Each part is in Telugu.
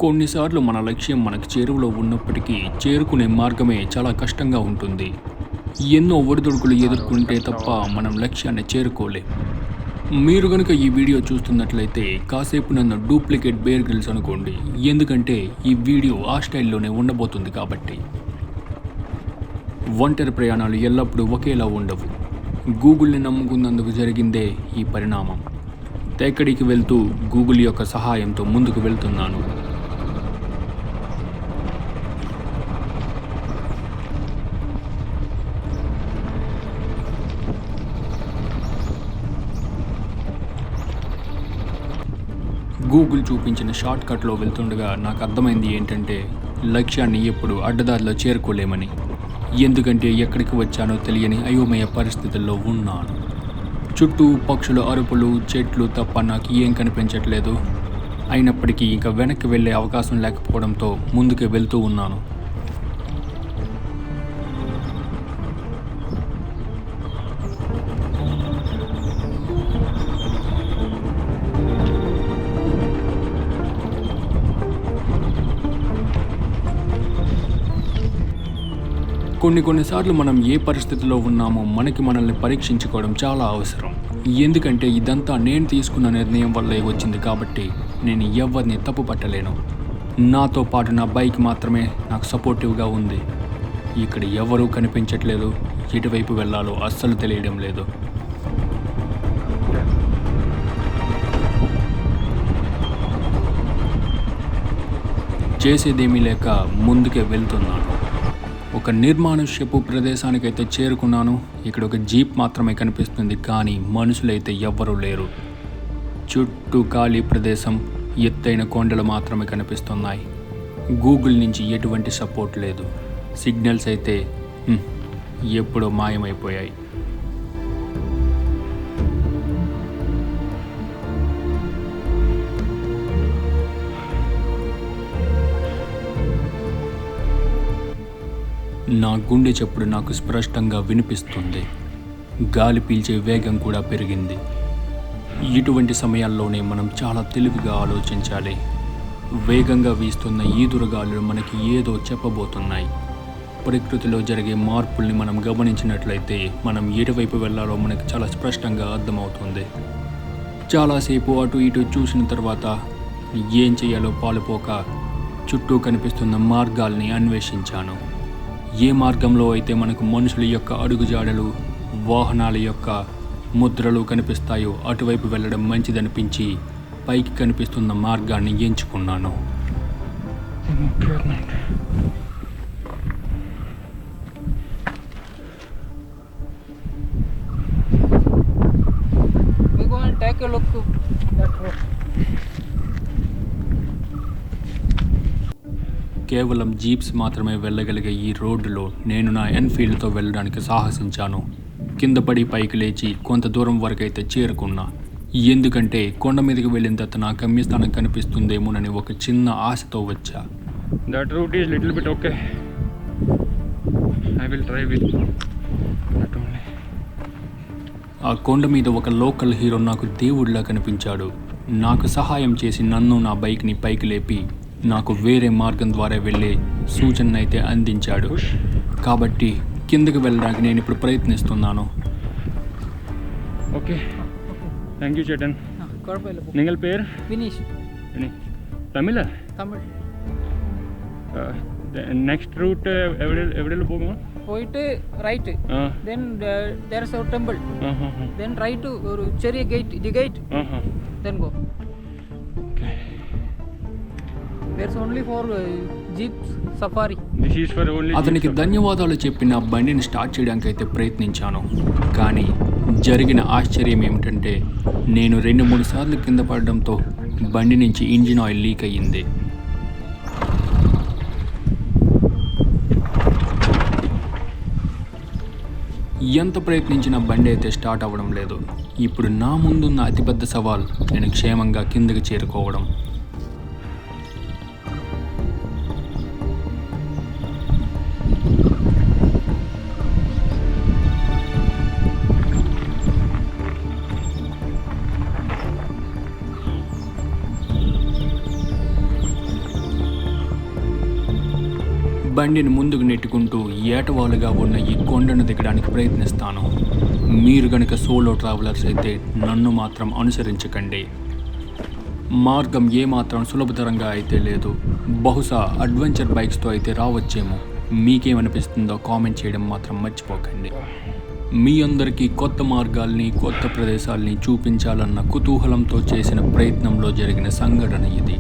కొన్నిసార్లు మన లక్ష్యం మనకు చేరువలో ఉన్నప్పటికీ చేరుకునే మార్గమే చాలా కష్టంగా ఉంటుంది. ఎన్నో ఒడిదుడుకులు ఎదుర్కొంటే తప్ప మనం లక్ష్యాన్ని చేరుకోలేం. మీరు గనుక ఈ వీడియో చూస్తున్నట్లయితే కాసేపు నన్ను డూప్లికేట్ బేర్ గ్రిల్స్ అనుకోండి. ఎందుకంటే ఈ వీడియో ఆ స్టైల్లోనే ఉండబోతుంది కాబట్టి. ఒంటరి ప్రయాణాలు ఎల్లప్పుడూ ఒకేలా ఉండవు. గూగుల్ని నమ్ముకున్నందుకు జరిగిందే ఈ పరిణామం. ఎక్కడికి వెళ్తూ గూగుల్ యొక్క సహాయంతో ముందుకు వెళ్తున్నాను. గూగుల్ చూపించిన షార్ట్ కట్లో వెళ్తుండగా నాకు అర్థమైంది ఏంటంటే లక్ష్యాన్ని ఎప్పుడు అడ్డదారిలో చేరుకోలేమని. ఎందుకంటే ఎక్కడికి వచ్చానో తెలియని అయోమయ పరిస్థితుల్లో ఉన్నాను. చుట్టూ పక్షుల అరుపులు, చెట్లు తప్ప నాకు ఏం కనిపించట్లేదు. అయినప్పటికీ ఇంకా వెనక్కి వెళ్ళే అవకాశం లేకపోవడంతో ముందుకే వెళ్తూ ఉన్నాను. కొన్నిసార్లు మనం ఏ పరిస్థితిలో ఉన్నామో మనల్ని పరీక్షించుకోవడం చాలా అవసరం. ఎందుకంటే ఇదంతా నేను తీసుకున్న నిర్ణయం వల్లే వచ్చింది కాబట్టి నేను ఎవరిని తప్పు పట్టలేను. నాతో పాటు నా బైక్ మాత్రమే నాకు సపోర్టివ్గా ఉంది. ఇక్కడ ఎవరూ కనిపించట్లేదు. ఎటువైపు వెళ్ళాలో అస్సలు తెలియడం లేదు. చేసేదేమీ లేక ముందుకే వెళ్తున్నాను. ఒక నిర్మానుష్యపు ప్రదేశానికైతే చేరుకున్నాను. ఇక్కడ ఒక జీప్ మాత్రమే కనిపిస్తుంది, కానీ మనుషులైతే ఎవ్వరూ లేరు. చుట్టూ ఖాళీ ప్రదేశం, ఎత్తైన కొండలు మాత్రమే కనిపిస్తున్నాయి. గూగుల్ నుంచి ఎటువంటి సపోర్ట్ లేదు. సిగ్నల్స్ అయితే ఎప్పుడో మాయమైపోయాయి. నా గుండె చప్పుడు నాకు స్పష్టంగా వినిపిస్తుంది. గాలి పీల్చే వేగం కూడా పెరిగింది. ఇటువంటి సమయాల్లోనే మనం చాలా తెలివిగా ఆలోచించాలి. వేగంగా వీస్తున్న ఈదురుగాలులు మనకి ఏదో చెప్పబోతున్నాయి. ప్రకృతిలో జరిగే మార్పుల్ని మనం గమనించినట్లయితే మనం ఎటువైపు వెళ్ళాలో మనకు చాలా స్పష్టంగా అర్థమవుతుంది. చాలాసేపు అటు ఇటు చూసిన తర్వాత ఏం చేయాలో పాలుపోక చుట్టూ కనిపిస్తున్న మార్గాల్ని అన్వేషించాను. ఏ మార్గంలో అయితే మనకు మనుషుల యొక్క అడుగుజాడలు, వాహనాల యొక్క ముద్రలు కనిపిస్తాయో అటువైపు వెళ్ళడం మంచిదనిపించి పైకి కనిపిస్తున్న మార్గాన్ని ఎంచుకున్నాను. కేవలం జీప్స్ మాత్రమే వెళ్ళగలిగే ఈ రోడ్డులో నేను నా ఎన్ఫీల్డ్తో వెళ్ళడానికి సాహసించాను. కింద పడి పైకి లేచి కొంత దూరం వరకైతే చేరుకున్నా. ఎందుకంటే కొండ మీదకి వెళ్ళిన తర్వాత నా గమ్యస్థానం కనిపిస్తుందేమోనని ఒక చిన్న ఆశతో వచ్చా. That route is little bit okay. I will try with that only. ఆ కొండ మీద ఒక లోకల్ హీరో నాకు దేవుడిలా కనిపించాడు. నాకు సహాయం చేసి నన్ను, నా బైక్ని పైకి లేపి నాకు వేరే మార్గం ద్వారా వెళ్ళే సూచననైతే అందించాడు. కాబట్టి కిందకి వెళ్ళడానికి నేను ఇప్పుడు ప్రయత్నిస్తున్నాను. ఓకే, థ్యాంక్ యూ ചേട്ടൻ. നിങ്ങൾ പേര്? വിനീഷ്. തമിഴ? തമിഴ്. നെക്സ്റ്റ് റൂട്ട് എവിടെയെല്ലാം പോകുമോ? പോയിട്ട് right, then there is a temple, then right ഒരു ചെറിയ gate, the gate, then go. Okay. There's only for jeeps safari. This is for only. అతనికి ధన్యవాదాలు చెప్పి నా బండిని స్టార్ట్ చేయడానికి అయితే ప్రయత్నించాను. కానీ జరిగిన ఆశ్చర్యం ఏమిటంటే నేను 2-3 సార్లు కింద పడడంతో బండి నుంచి ఇంజిన్ ఆయిల్ లీక్ అయ్యింది. ఎంత ప్రయత్నించినా బండి అయితే స్టార్ట్ అవ్వడం లేదు. ఇప్పుడు నా ముందున్న అతిపెద్ద సవాల్ నేను క్షేమంగా కిందకి చేరుకోవడం. బండిని ముందుకు నెట్టుకుంటూ ఏటవాలుగా ఉన్న ఈ కొండను దిగడానికి ప్రయత్నిస్తాను. మీరు గనుక సోలో ట్రావెలర్స్ అయితే నన్ను మాత్రం అనుసరించకండి. మార్గం ఏమాత్రం సులభతరంగా అయితే లేదు. బహుశా అడ్వెంచర్ బైక్స్తో అయితే రావచ్చేమో. మీకేమనిపిస్తుందో కామెంట్ చేయడం మాత్రం మర్చిపోకండి. మీ అందరికీ కొత్త మార్గాల్ని, కొత్త ప్రదేశాల్ని చూపించాలన్న కుతూహలంతో చేసిన ప్రయత్నంలో జరిగిన సంఘటన ఇది.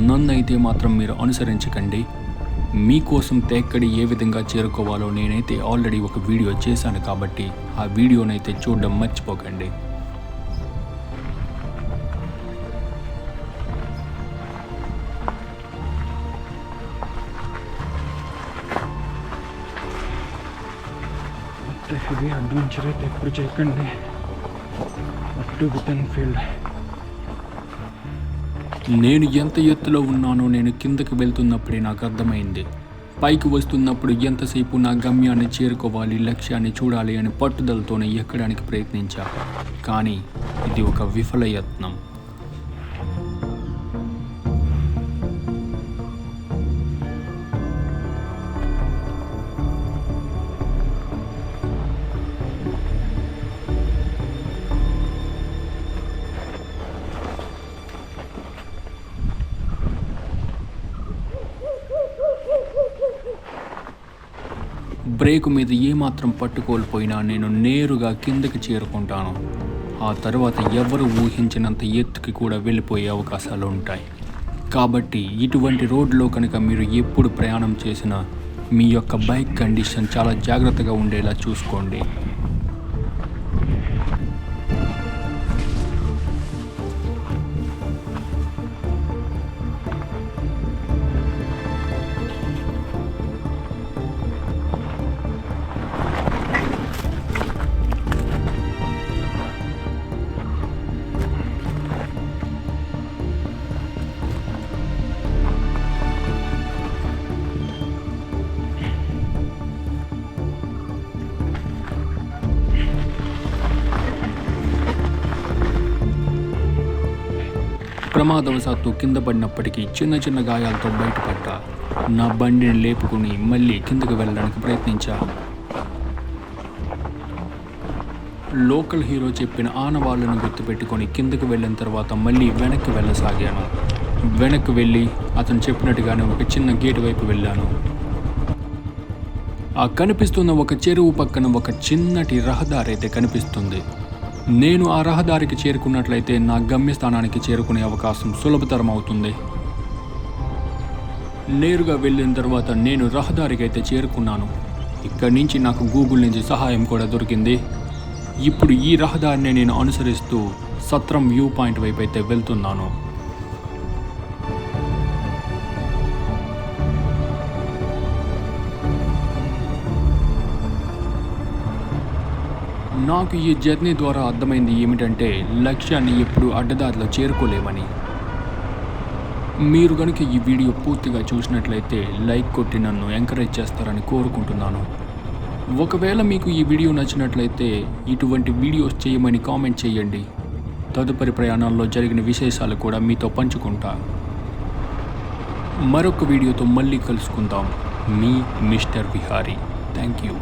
నన్నైతే మాత్రం మీరు అనుసరించకండి. మీకోసం తేక్కడి ఏ విధంగా చేరుకోవాలో నేనైతే ఆల్రెడీ ఒక వీడియో చేశాను కాబట్టి ఆ వీడియోనైతే చూడడం మర్చిపోకండి. హెవీ అడ్వెంచర్ అయితే ఎప్పుడు చేయకండి. అటు విత్ ఫీల్డ్. నేను ఎంత ఎత్తులో ఉన్నానో నేను కిందకి వెళ్తున్నప్పుడే నాకు అర్థమైంది. పైకి వస్తున్నప్పుడు ఎంతసేపు నా గమ్యాన్ని చేరుకోవాలి, లక్ష్యాన్ని చూడాలి అని పట్టుదలతోనే ఎక్కడానికి ప్రయత్నించా. కానీ ఇది ఒక విఫల యత్నం. బ్రేకు మీద ఏమాత్రం పట్టుకోల్పోయినా నేను నేరుగా కిందకి చేరుకుంటాను. ఆ తర్వాత ఎవరు ఊహించినంత ఎత్తుకి కూడా వెళ్ళిపోయే అవకాశాలు ఉంటాయి. కాబట్టి ఇటువంటి రోడ్లో కనుక మీరు ఎప్పుడు ప్రయాణం చేసినా మీ యొక్క బైక్ కండిషన్ చాలా జాగ్రత్తగా ఉండేలా చూసుకోండి. ప్రమాదవశాత్తు కింద పడినప్పటికీ చిన్న చిన్న గాయాలతో బయటపడ్డా. నా బండిని లేపుకుని మళ్ళీ కిందకు వెళ్ళడానికి ప్రయత్నించా. లోకల్ హీరో చెప్పిన ఆనవాళ్ళను గుర్తుపెట్టుకొని కిందకు వెళ్ళిన తర్వాత మళ్ళీ వెనక్కి వెళ్ళసాగాను. వెనక్కి వెళ్ళి అతను చెప్పినట్టుగానే ఒక చిన్న గేటు వైపు వెళ్ళాను. ఆ కనిపిస్తున్న ఒక చెరువు పక్కన ఒక చిన్నటి రహదారి అయితే కనిపిస్తుంది. నేను ఆ రహదారికి చేరుకున్నట్లయితే నా గమ్యస్థానానికి చేరుకునే అవకాశం సులభతరం అవుతుంది. నేరుగా వెళ్ళిన తర్వాత నేను రహదారికి అయితే చేరుకున్నాను. ఇక్కడి నుంచి నాకు గూగుల్ నుంచి సహాయం కూడా దొరికింది. ఇప్పుడు ఈ రహదారిని నేను అనుసరిస్తూ సత్రం వ్యూ పాయింట్ వైపు అయితే వెళ్తున్నాను. నాకు ఈ జర్నీ ద్వారా అర్థమైంది ఏమిటంటే లక్ష్యాన్ని ఎప్పుడూ అడ్డదారిలో చేరుకోలేమని. మీరు కనుక ఈ వీడియో పూర్తిగా చూసినట్లయితే లైక్ కొట్టి నన్ను ఎంకరేజ్ చేస్తారని కోరుకుంటున్నాను. ఒకవేళ మీకు ఈ వీడియో నచ్చినట్లయితే ఇటువంటి వీడియోస్ చేయమని కామెంట్ చేయండి. తదుపరి ప్రయాణాల్లో జరిగిన విశేషాలు కూడా మీతో పంచుకుంటా. మరొక వీడియోతో మళ్ళీ కలుసుకుందాం. మీ మిస్టర్ విహారీ. Thank you.